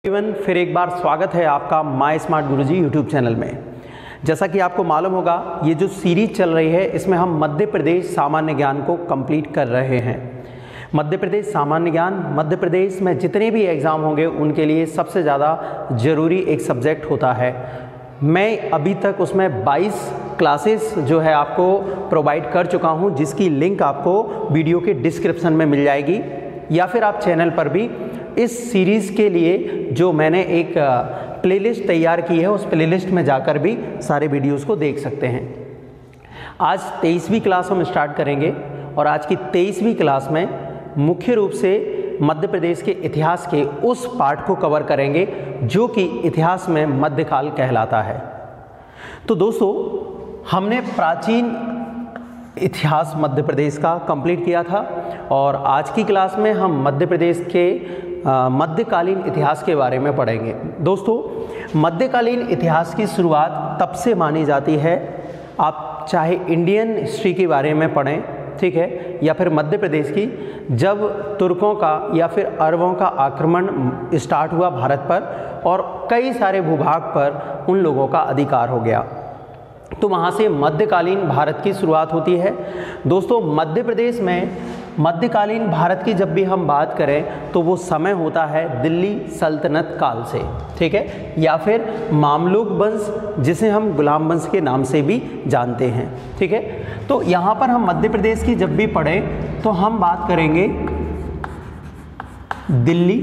Everyone, फिर एक बार स्वागत है आपका my smart Guruji YouTube channel में। जैसा कि आपको मालूम होगा, ये जो सीरीज चल रही है इसमें हम मध्य प्रदेश सामान्य ज्ञान को कंप्लीट कर रहे हैं। मध्य प्रदेश सामान्य ज्ञान मध्य प्रदेश में जितने भी एग्ज़ाम होंगे उनके लिए सबसे ज़्यादा ज़रूरी एक सब्जेक्ट होता है। मैं अभी तक उसमें 22 क्लासेस जो है आपको प्रोवाइड कर चुका हूँ, जिसकी लिंक आपको वीडियो के डिस्क्रिप्शन में मिल जाएगी, या फिर आप चैनल पर भी इस सीरीज़ के लिए जो मैंने एक प्लेलिस्ट तैयार की है उस प्लेलिस्ट में जाकर भी सारे वीडियोस को देख सकते हैं। आज 23वीं क्लास हम स्टार्ट करेंगे और आज की 23वीं क्लास में मुख्य रूप से मध्य प्रदेश के इतिहास के उस पार्ट को कवर करेंगे जो कि इतिहास में मध्यकाल कहलाता है। तो दोस्तों, हमने प्राचीन इतिहास मध्य प्रदेश का कंप्लीट किया था और आज की क्लास में हम मध्य प्रदेश के मध्यकालीन इतिहास के बारे में पढ़ेंगे। दोस्तों, मध्यकालीन इतिहास की शुरुआत तब से मानी जाती है, आप चाहे इंडियन हिस्ट्री के बारे में पढ़ें, ठीक है, या फिर मध्य प्रदेश की, जब तुर्कों का या फिर अरबों का आक्रमण स्टार्ट हुआ भारत पर और कई सारे भूभाग पर उन लोगों का अधिकार हो गया, तो वहाँ से मध्यकालीन भारत की शुरुआत होती है। दोस्तों, मध्य प्रदेश में मध्यकालीन भारत की जब भी हम बात करें तो वो समय होता है दिल्ली सल्तनत काल से, ठीक है, या फिर मामलुक वंश, जिसे हम गुलाम वंश के नाम से भी जानते हैं, ठीक है। तो यहाँ पर हम मध्य प्रदेश की जब भी पढ़ें तो हम बात करेंगे दिल्ली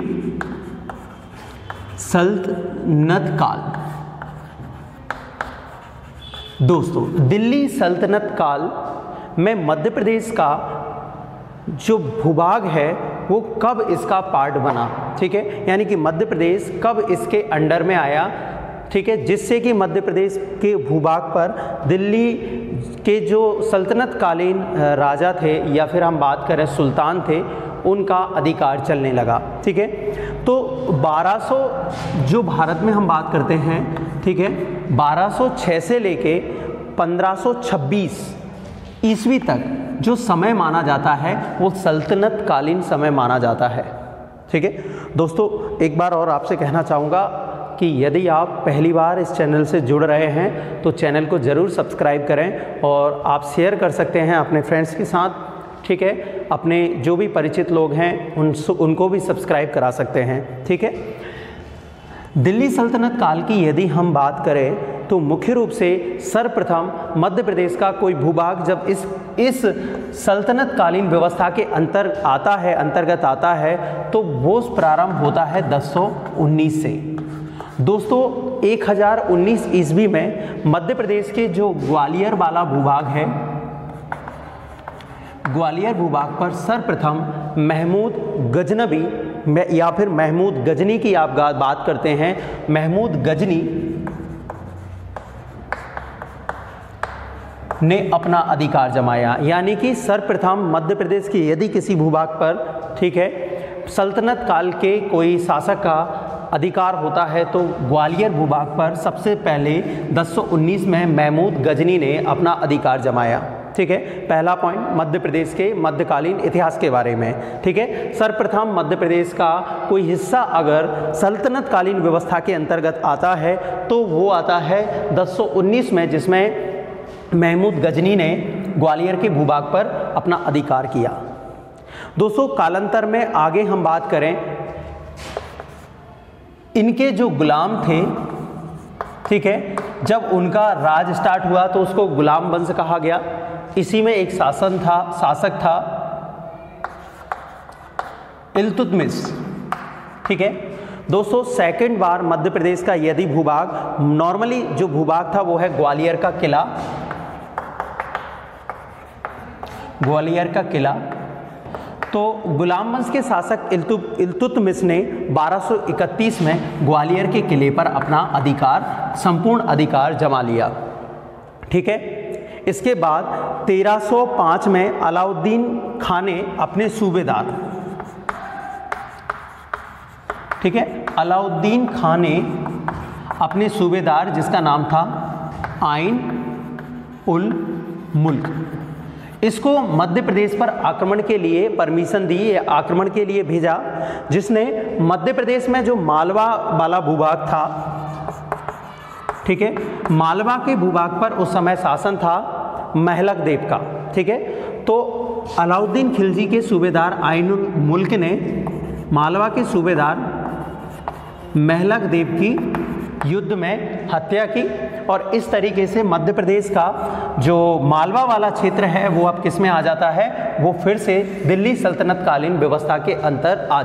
सल्तनत काल। दोस्तों, दिल्ली सल्तनत काल में मध्य प्रदेश का जो भूभाग है वो कब इसका पार्ट बना, ठीक है, यानी कि मध्य प्रदेश कब इसके अंडर में आया, ठीक है, जिससे कि मध्य प्रदेश के भूभाग पर दिल्ली के जो सल्तनत कालीन राजा थे या फिर हम बात करें सुल्तान थे, उनका अधिकार चलने लगा, ठीक है। तो 1200 जो भारत में हम बात करते हैं, ठीक है, 1206 से लेके 1526 ईस्वी तक जो समय माना जाता है वो सल्तनत कालीन समय माना जाता है, ठीक है। दोस्तों, एक बार और आपसे कहना चाहूँगा कि यदि आप पहली बार इस चैनल से जुड़ रहे हैं तो चैनल को ज़रूर सब्सक्राइब करें और आप शेयर कर सकते हैं अपने फ्रेंड्स के साथ, ठीक है, अपने जो भी परिचित लोग हैं उनको भी सब्सक्राइब करा सकते हैं, ठीक है। दिल्ली सल्तनत काल की यदि हम बात करें तो मुख्य रूप से सर्वप्रथम मध्य प्रदेश का कोई भूभाग जब इस सल्तनत कालीन व्यवस्था के अंतर्गत आता है तो वो प्रारंभ होता है 1019 से। दोस्तों, 1019 ईस्वी में मध्य प्रदेश के जो ग्वालियर वाला भूभाग है, ग्वालियर भूभाग पर सर्वप्रथम महमूद गजनवी या फिर महमूद गजनी की आप बात करते हैं, महमूद गजनी ने अपना अधिकार जमाया। यानी कि सर्वप्रथम मध्य प्रदेश के यदि किसी भूभाग पर, ठीक है, सल्तनत काल के कोई शासक का अधिकार होता है तो ग्वालियर भूभाग पर सबसे पहले 1019 में महमूद गजनी ने अपना अधिकार जमाया, ठीक है। पहला पॉइंट मध्य प्रदेश के मध्यकालीन इतिहास के बारे में, ठीक है। सर्वप्रथम मध्य प्रदेश का कोई हिस्सा अगर सल्तनत कालीन व्यवस्था के अंतर्गत आता है तो वो आता है 1019 में, जिसमें महमूद गजनी ने ग्वालियर के भूभाग पर अपना अधिकार किया। दोस्तों, कालांतर में आगे हम बात करें, इनके जो गुलाम थे, ठीक है, जब उनका राज स्टार्ट हुआ तो उसको गुलाम वंश कहा गया। इसी में एक शासक था इल्तुतमिश, ठीक है। दोस्तों, सेकंड बार मध्य प्रदेश का यदि भूभाग, नॉर्मली जो भूभाग था वो है ग्वालियर का किला, ग्वालियर का किला। तो गुलाम वंश के शासक इल्तुतमिश ने 1231 में ग्वालियर के किले पर अपना संपूर्ण अधिकार जमा लिया, ठीक है। इसके बाद 1305 में अलाउद्दीन खां ने अपने सूबेदार, ठीक है, अलाउद्दीन खां ने अपने सूबेदार जिसका नाम था आइन उल मुल्क, इसको मध्य प्रदेश पर आक्रमण के लिए परमिशन दी, आक्रमण के लिए भेजा, जिसने मध्य प्रदेश में जो मालवा वाला भूभाग था, ठीक है, मालवा के भूभाग पर उस समय शासन था महलक देव का, ठीक है। तो अलाउद्दीन खिलजी के सूबेदार आइनुल मुल्क ने मालवा के सूबेदार महलक देव की युद्ध में हत्या की, और इस तरीके से मध्य प्रदेश का जो मालवा वाला क्षेत्र है वो अब किस में आ जाता है, वो फिर से दिल्ली सल्तनत कालीन व्यवस्था के अंदर आ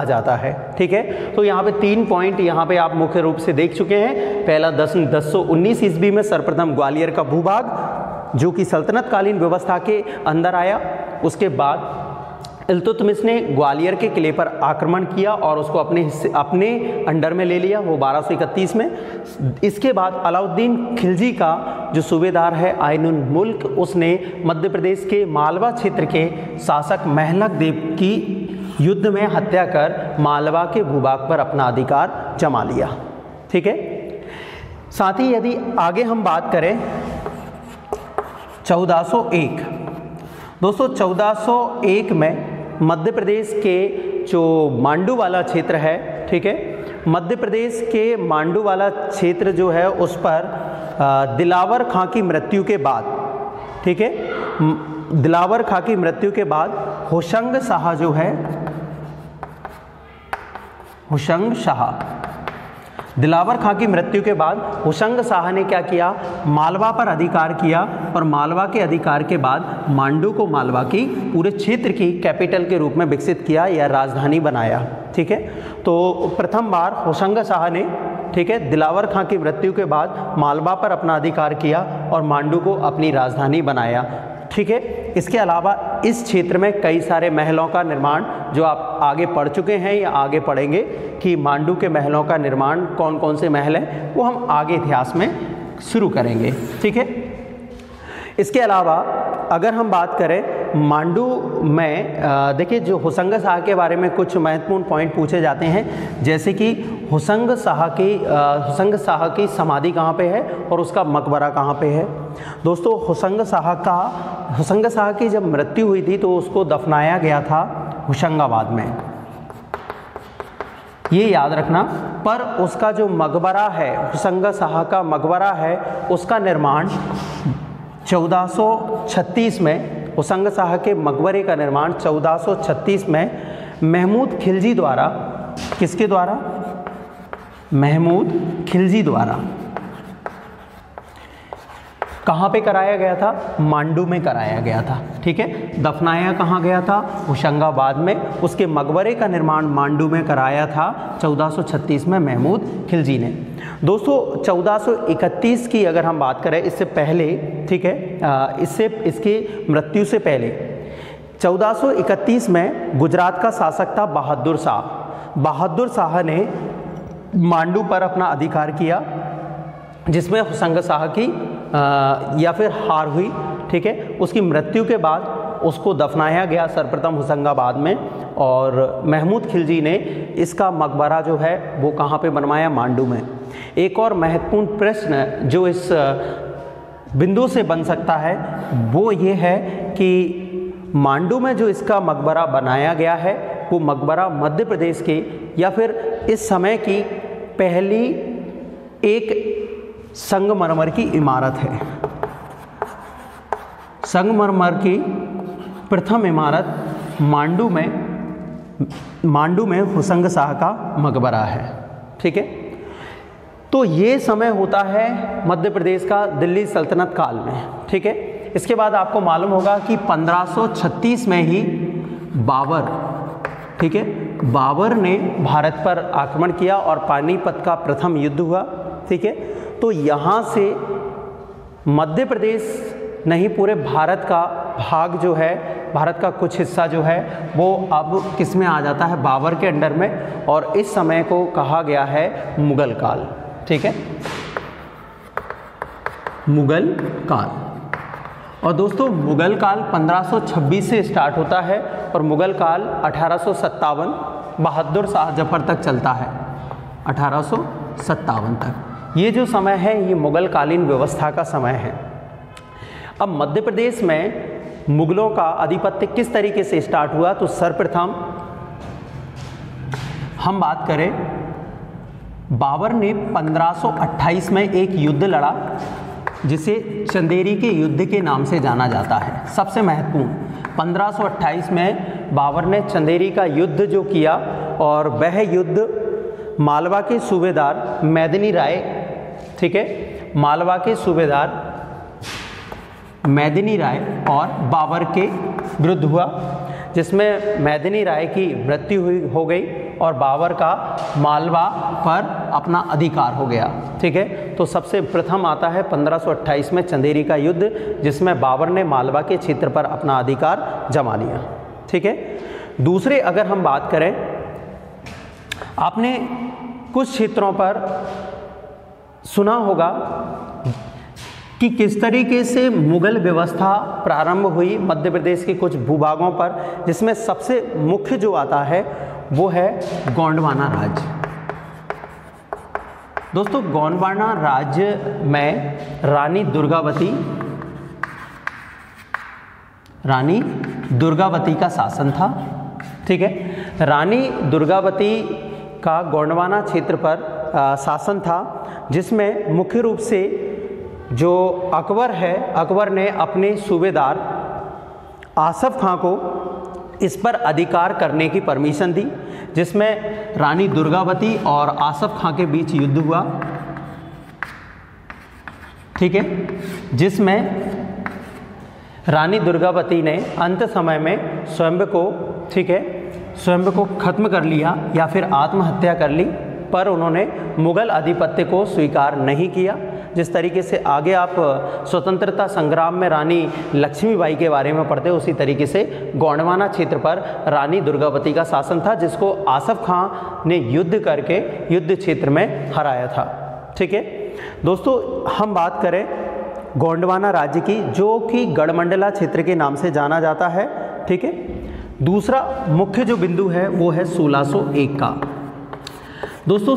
जाता है, ठीक है। तो यहाँ पे 3 पॉइंट यहाँ पे आप मुख्य रूप से देख चुके हैं। पहला 1019 ईस्वी में सर्वप्रथम ग्वालियर का भूभाग जो कि सल्तनत कालीन व्यवस्था के अंदर आया। उसके बाद इल्तुतमिश ने ग्वालियर के किले पर आक्रमण किया और उसको अपने अंडर में ले लिया, वो 1231 में। इसके बाद अलाउद्दीन खिलजी का जो सूबेदार है आइनुल मुल्क, उसने मध्य प्रदेश के मालवा क्षेत्र के शासक महलक देव की युद्ध में हत्या कर मालवा के भूभाग पर अपना अधिकार जमा लिया, ठीक है। साथ ही यदि आगे हम बात करें 1401, दोस्तों 1401 में मध्य प्रदेश के जो मांडू वाला क्षेत्र है, ठीक है, मध्य प्रदेश के मांडू वाला क्षेत्र जो है उस पर दिलावर खां की मृत्यु के बाद, ठीक है, दिलावर खां की मृत्यु के बाद होशंग शाह जो है, होशंग शाह, दिलावर खां की मृत्यु के बाद होशंग शाह ने क्या किया, मालवा पर अधिकार किया, और मालवा के अधिकार के बाद मांडू को मालवा की पूरे क्षेत्र की कैपिटल के रूप में विकसित किया या राजधानी बनाया, ठीक है। तो प्रथम बार होशंग शाह ने, ठीक है, दिलावर खां की मृत्यु के बाद मालवा पर अपना अधिकार किया और मांडू को अपनी राजधानी बनाया, ठीक है। इसके अलावा इस क्षेत्र में कई सारे महलों का निर्माण जो आप आगे पढ़ चुके हैं या आगे पढ़ेंगे कि मांडू के महलों का निर्माण कौन कौन से महल हैं, वो हम आगे इतिहास में शुरू करेंगे, ठीक है। इसके अलावा अगर हम बात करें मांडू में, देखिए जो होशंग शाह के बारे में कुछ महत्वपूर्ण पॉइंट पूछे जाते हैं, जैसे कि होशंग शाह की समाधि कहाँ पे है और उसका मकबरा कहाँ पे है। दोस्तों होशंग शाह की जब मृत्यु हुई थी तो उसको दफनाया गया था होशंगाबाद में, ये याद रखना। पर उसका जो मकबरा है, होशंग शाह का मकबरा है, उसका निर्माण 1436 में, होशंग शाह के मकबरे का निर्माण 1436 में महमूद खिलजी द्वारा, किसके द्वारा, महमूद खिलजी द्वारा कहाँ पे कराया गया था, मांडू में कराया गया था, ठीक है। दफनाया कहाँ गया था, होशंगाबाद में। उसके मकबरे का निर्माण मांडू में कराया था 1436 में महमूद खिलजी ने। दोस्तों 1431 की अगर हम बात करें, इससे पहले, ठीक है, इसकी मृत्यु से पहले 1431 में गुजरात का शासक था बहादुर शाह। बहादुर शाह ने मांडू पर अपना अधिकार किया, जिसमें होशंग शाह की या फिर हार हुई, ठीक है। उसकी मृत्यु के बाद उसको दफनाया गया सर्वप्रथम होशंगाबाद में, और महमूद खिलजी ने इसका मकबरा जो है वो कहाँ पे बनवाया, मांडू में। एक और महत्वपूर्ण प्रश्न जो इस बिंदु से बन सकता है वो ये है कि मांडू में जो इसका मकबरा बनाया गया है वो मकबरा मध्य प्रदेश के या फिर इस समय की पहली एक संगमरमर की इमारत है। संगमरमर की प्रथम इमारत मांडू में होशंग शाह का मकबरा है, ठीक है। तो ये समय होता है मध्य प्रदेश का दिल्ली सल्तनत काल में, ठीक है। इसके बाद आपको मालूम होगा कि 1536 में ही बाबर, ठीक है, बाबर ने भारत पर आक्रमण किया और पानीपत का प्रथम युद्ध हुआ, ठीक है। तो यहाँ से मध्य प्रदेश नहीं, पूरे भारत का भाग जो है, भारत का कुछ हिस्सा जो है वो अब किस में आ जाता है, बाबर के अंडर में, और इस समय को कहा गया है मुगल काल, ठीक है, मुगल काल। और दोस्तों मुगल काल 1526 से स्टार्ट होता है और मुगल काल 1857 बहादुर शाह जफर तक चलता है, 1857 तक। ये जो समय है ये मुगल कालीन व्यवस्था का समय है। अब मध्य प्रदेश में मुगलों का आधिपत्य किस तरीके से स्टार्ट हुआ, तो सर्वप्रथम हम बात करें, बाबर ने 1528 में एक युद्ध लड़ा जिसे चंदेरी के युद्ध के नाम से जाना जाता है। सबसे महत्वपूर्ण, 1528 में बाबर ने चंदेरी का युद्ध जो किया, और वह युद्ध मालवा के सूबेदार मेदिनी राय, ठीक है, मालवा के सूबेदार मेदिनी राय और बाबर के विरुद्ध हुआ, जिसमें मेदिनी राय की मृत्यु हो गई और बाबर का मालवा पर अपना अधिकार हो गया। ठीक है, तो सबसे प्रथम आता है 1528 में चंदेरी का युद्ध, जिसमें बाबर ने मालवा के क्षेत्र पर अपना अधिकार जमा लिया। ठीक है, दूसरे अगर हम बात करें, आपने कुछ क्षेत्रों पर सुना होगा कि किस तरीके से मुगल व्यवस्था प्रारंभ हुई मध्य प्रदेश के कुछ भूभागों पर, जिसमें सबसे मुख्य जो आता है वो है गोंडवाना राज्य। दोस्तों, गोंडवाना राज्य में रानी दुर्गावती का शासन था। ठीक है, रानी दुर्गावती का गोंडवाना क्षेत्र पर शासन था, जिसमें मुख्य रूप से जो अकबर है, अकबर ने अपने सूबेदार आसफ खां को इस पर अधिकार करने की परमिशन दी, जिसमें रानी दुर्गावती और आसफ खां के बीच युद्ध हुआ। ठीक है, जिसमें रानी दुर्गावती ने अंत समय में स्वयं को, ठीक है, स्वयं को खत्म कर लिया या फिर आत्महत्या कर ली, पर उन्होंने मुगल आधिपत्य को स्वीकार नहीं किया। जिस तरीके से आगे आप स्वतंत्रता संग्राम में रानी लक्ष्मीबाई के बारे में पढ़ते, उसी तरीके से गोंडवाना क्षेत्र पर रानी दुर्गावती का शासन था, जिसको आसफ खां ने युद्ध करके युद्ध क्षेत्र में हराया था। ठीक है दोस्तों, हम बात करें गोंडवाना राज्य की, जो कि गढ़मंडला क्षेत्र के नाम से जाना जाता है। ठीक है, दूसरा मुख्य जो बिंदु है वो है 1601 का। दोस्तों,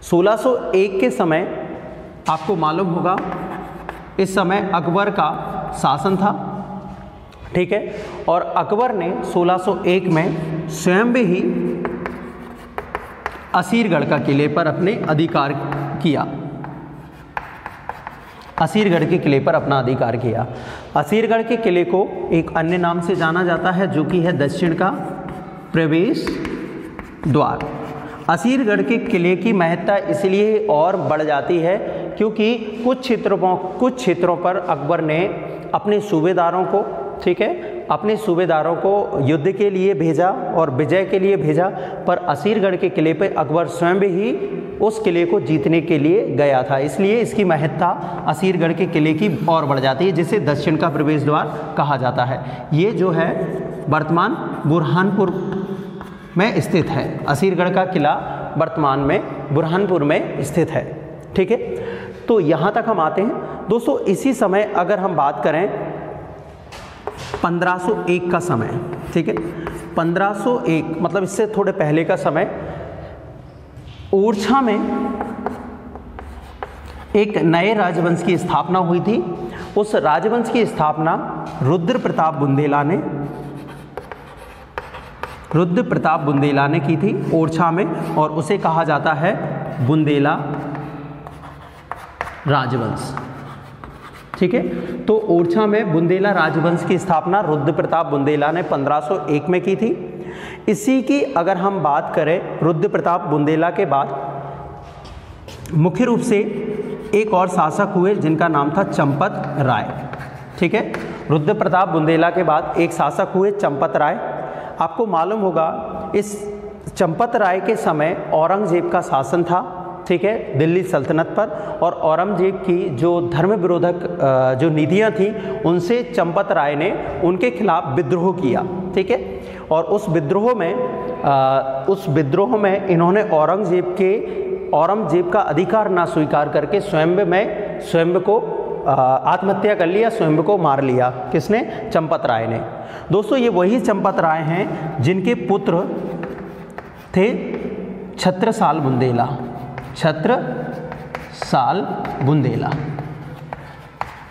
1601 के समय आपको मालूम होगा, इस समय अकबर का शासन था। ठीक है, और अकबर ने 1601 में स्वयं ही असीरगढ़ का किले पर अपने अधिकार किया। असीरगढ़ के किले पर अपना अधिकार किया। असीरगढ़ के किले को एक अन्य नाम से जाना जाता है, जो कि है दक्षिण का प्रवेश द्वार। असीरगढ़ के किले की महत्ता इसलिए और बढ़ जाती है क्योंकि कुछ क्षेत्रों पर अकबर ने अपने सूबेदारों को, ठीक है, अपने सूबेदारों को युद्ध के लिए भेजा और विजय के लिए भेजा, पर असीरगढ़ के किले पे अकबर स्वयं ही उस किले को जीतने के लिए गया था। इसलिए इसकी महत्ता असीरगढ़ के किले की और बढ़ जाती है, जिसे दक्षिण का प्रवेश द्वार कहा जाता है। ये जो है वर्तमान बुरहानपुर में स्थित है। असीरगढ़ का किला वर्तमान में बुरहानपुर में स्थित है। ठीक है, तो यहाँ तक हम आते हैं। दोस्तों, इसी समय अगर हम बात करें 1501 का समय, ठीक है, 1501 मतलब इससे थोड़े पहले का समय, ओरछा में एक नए राजवंश की स्थापना हुई थी। उस राजवंश की स्थापना रुद्र प्रताप बुंदेला ने की थी ओरछा में, और उसे कहा जाता है बुंदेला राजवंश। ठीक है, तो ओरछा में बुंदेला राजवंश की स्थापना रुद्र प्रताप बुंदेला ने 1501 में की थी। इसी की अगर हम बात करें, रुद्र प्रताप बुंदेला के बाद मुख्य रूप से एक और शासक हुए जिनका नाम था चंपत राय। ठीक है, रुद्र प्रताप बुंदेला के बाद एक शासक हुए चंपत राय। आपको मालूम होगा, इस चंपत राय के समय औरंगजेब का शासन था। ठीक है, दिल्ली सल्तनत पर, और औरंगजेब की जो धर्म विरोधक जो नीतियां थी, उनसे चंपत राय ने उनके खिलाफ विद्रोह किया। ठीक है, और उस विद्रोह में इन्होंने औरंगजेब का अधिकार ना स्वीकार करके स्वयं को आत्महत्या कर लिया, स्वयं को मार लिया। किसने? चंपत राय ने। दोस्तों, ये वही चंपत राय हैं जिनके पुत्र थे छत्रसाल बुंदेला।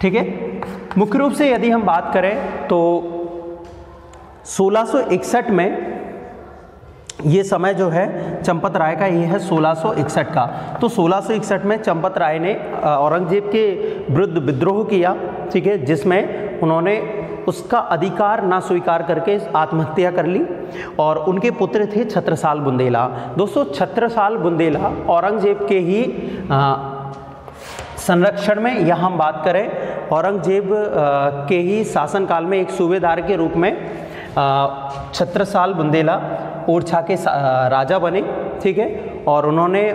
ठीक है। मुख्य रूप से यदि हम बात करें तो 1661 में ये समय जो है चंपत राय का, ये है 1661 का। तो 1661 में चंपत राय ने औरंगजेब के विरुद्ध विद्रोह किया, ठीक है, जिसमें उन्होंने उसका अधिकार ना स्वीकार करके आत्महत्या कर ली और उनके पुत्र थे छत्रसाल बुंदेला। दोस्तों छत्रसाल बुंदेला औरंगजेब के ही संरक्षण में, या हम बात करें औरंगजेब के ही शासनकाल में एक सूबेदार के रूप में छत्रसाल बुंदेला ओरछा के राजा बने, ठीक है, और उन्होंने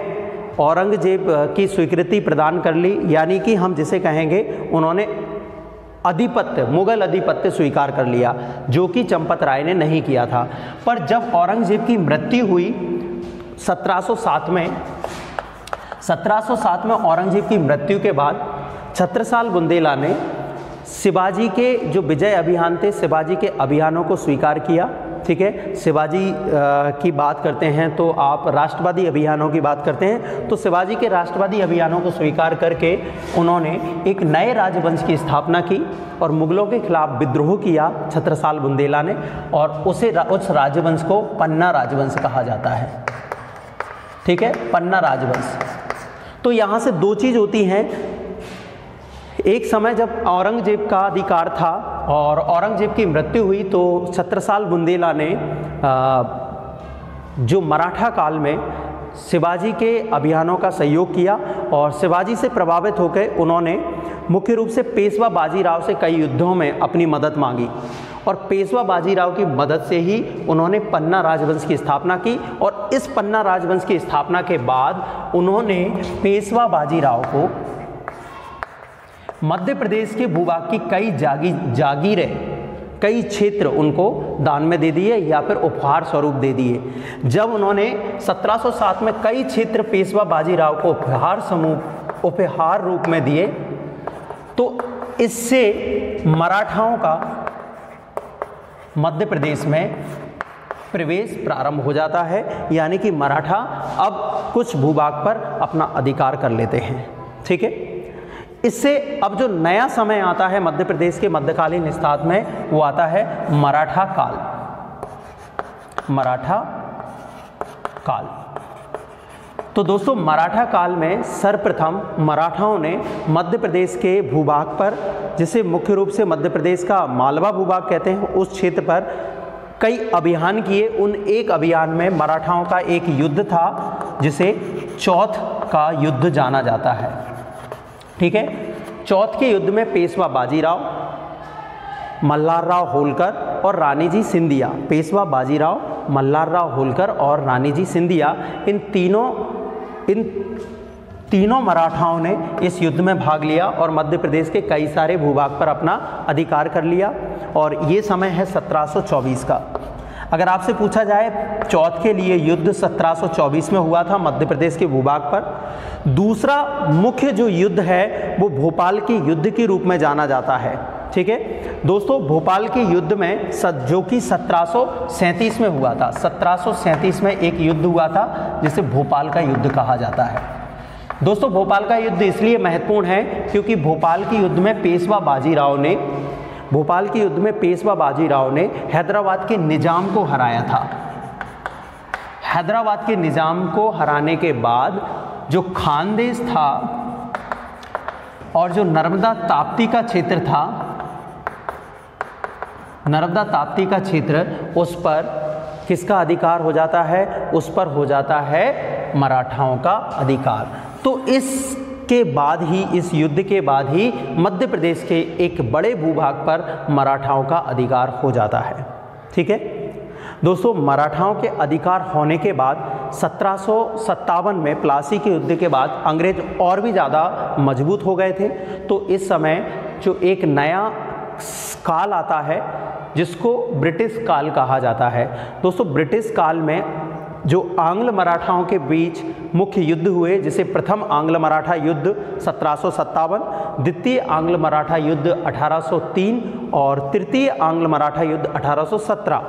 औरंगजेब की स्वीकृति प्रदान कर ली, यानी कि हम जिसे कहेंगे उन्होंने अधिपत्य, मुगल अधिपत्य स्वीकार कर लिया, जो कि चंपत राय ने नहीं किया था। पर जब औरंगजेब की मृत्यु हुई 1707 में औरंगजेब की मृत्यु के बाद छत्रसाल बुंदेला ने शिवाजी के जो विजय अभियान थे, शिवाजी के अभियानों को स्वीकार किया, ठीक है। शिवाजी की बात करते हैं तो आप राष्ट्रवादी अभियानों की बात करते हैं, तो शिवाजी के राष्ट्रवादी अभियानों को स्वीकार करके उन्होंने एक नए राजवंश की स्थापना की और मुगलों के खिलाफ विद्रोह किया छत्रसाल बुंदेला ने, और उस राजवंश को पन्ना राजवंश कहा जाता है, ठीक है, पन्ना राजवंश। तो यहाँ से दो चीज़ होती हैं, एक समय जब औरंगजेब का अधिकार था और औरंगजेब की मृत्यु हुई तो छत्रसाल बुंदेला ने जो मराठा काल में शिवाजी के अभियानों का सहयोग किया और शिवाजी से प्रभावित होकर उन्होंने मुख्य रूप से पेशवा बाजीराव से कई युद्धों में अपनी मदद मांगी और पेशवा बाजीराव की मदद से ही उन्होंने पन्ना राजवंश की स्थापना की। और इस पन्ना राजवंश की स्थापना के बाद उन्होंने पेशवा बाजीराव को मध्य प्रदेश के भूभाग की कई जागीरें, कई क्षेत्र उनको दान में दे दिए या फिर उपहार स्वरूप दे दिए। जब उन्होंने 1707 में कई क्षेत्र पेशवा बाजीराव को उपहार रूप में दिए तो इससे मराठाओं का मध्य प्रदेश में प्रवेश प्रारंभ हो जाता है, यानी कि मराठा अब कुछ भूभाग पर अपना अधिकार कर लेते हैं, ठीक है। इससे अब जो नया समय आता है मध्य प्रदेश के मध्यकालीन इतिहास में, वो आता है मराठा काल। मराठा काल। तो दोस्तों मराठा काल में सर्वप्रथम मराठाओं ने मध्य प्रदेश के भूभाग पर, जिसे मुख्य रूप से मध्य प्रदेश का मालवा भूभाग कहते हैं, उस क्षेत्र पर कई अभियान किए। उन एक अभियान में मराठाओं का एक युद्ध था जिसे चौथ का युद्ध जाना जाता है, ठीक है। चौथ के युद्ध में पेशवा बाजीराव, मल्हारराव होलकर और रानी जी सिंधिया, पेशवा बाजीराव, मल्हारराव होलकर और रानी जी सिंधिया, इन तीनों मराठाओं ने इस युद्ध में भाग लिया और मध्य प्रदेश के कई सारे भूभाग पर अपना अधिकार कर लिया। और ये समय है 1724 का। अगर आपसे पूछा जाए चौथ के लिए युद्ध 1724 में हुआ था मध्य प्रदेश के भूभाग पर। दूसरा मुख्य जो युद्ध है वो भोपाल के युद्ध के रूप में जाना जाता है, ठीक है दोस्तों। भोपाल के युद्ध में जो कि 1737 में हुआ था, 1737 में एक युद्ध हुआ था जिसे भोपाल का युद्ध कहा जाता है। दोस्तों भोपाल का युद्ध इसलिए महत्वपूर्ण है क्योंकि भोपाल के युद्ध में पेशवा बाजीराव ने हैदराबाद के निजाम को हराया था। हैदराबाद के निजाम को हराने के बाद जो खानदेश था और जो नर्मदा ताप्ती का क्षेत्र था, नर्मदा ताप्ती का क्षेत्र, उस पर किसका अधिकार हो जाता है? उस पर हो जाता है मराठाओं का अधिकार। तो इसके बाद ही, इस युद्ध के बाद ही मध्य प्रदेश के एक बड़े भूभाग पर मराठाओं का अधिकार हो जाता है, ठीक है दोस्तों। मराठाओं के अधिकार होने के बाद 1757 में प्लासी के युद्ध के बाद अंग्रेज और भी ज़्यादा मजबूत हो गए थे। तो इस समय जो एक नया काल आता है जिसको ब्रिटिश काल कहा जाता है। दोस्तों ब्रिटिश काल में जो आंग्ल मराठाओं के बीच मुख्य युद्ध हुए, जिसे प्रथम आंग्ल मराठा युद्ध 1757, द्वितीय आंग्ल मराठा युद्ध 1803 और तृतीय आंग्ल मराठा युद्ध 1817,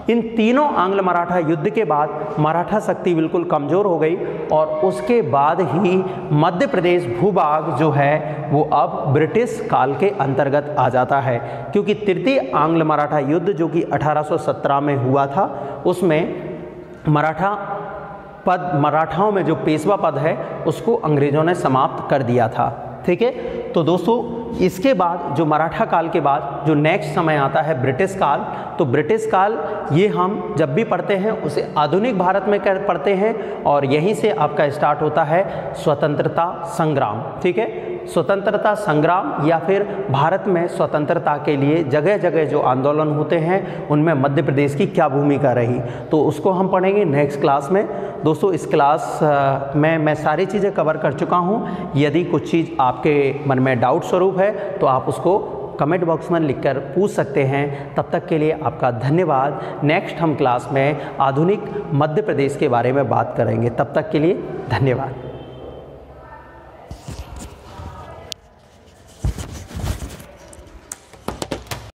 इन तीनों आंग्ल मराठा युद्ध के बाद मराठा शक्ति बिल्कुल कमज़ोर हो गई और उसके बाद ही मध्य प्रदेश भूभाग जो है वो अब ब्रिटिश काल के अंतर्गत आ जाता है, क्योंकि तृतीय आंग्ल मराठा युद्ध जो कि 1817 में हुआ था उसमें मराठाओं में जो पेशवा पद है उसको अंग्रेज़ों ने समाप्त कर दिया था। ठीक है, तो दोस्तों इसके बाद जो मराठा काल के बाद जो नेक्स्ट समय आता है ब्रिटिश काल, तो ब्रिटिश काल ये हम जब भी पढ़ते हैं उसे आधुनिक भारत में पढ़ते हैं और यहीं से आपका स्टार्ट होता है स्वतंत्रता संग्राम। ठीक है, स्वतंत्रता संग्राम या फिर भारत में स्वतंत्रता के लिए जगह जगह जो आंदोलन होते हैं उनमें मध्य प्रदेश की क्या भूमिका रही, तो उसको हम पढ़ेंगे नेक्स्ट क्लास में। दोस्तों इस क्लास में मैं सारी चीज़ें कवर कर चुका हूँ। यदि कुछ चीज़ आपके मन में डाउट स्वरूप है तो आप उसको कमेंट बॉक्स में लिखकर पूछ सकते हैं। तब तक के लिए आपका धन्यवाद। नेक्स्ट हम क्लास में आधुनिक मध्य प्रदेश के बारे में बात करेंगे। तब तक के लिए धन्यवाद।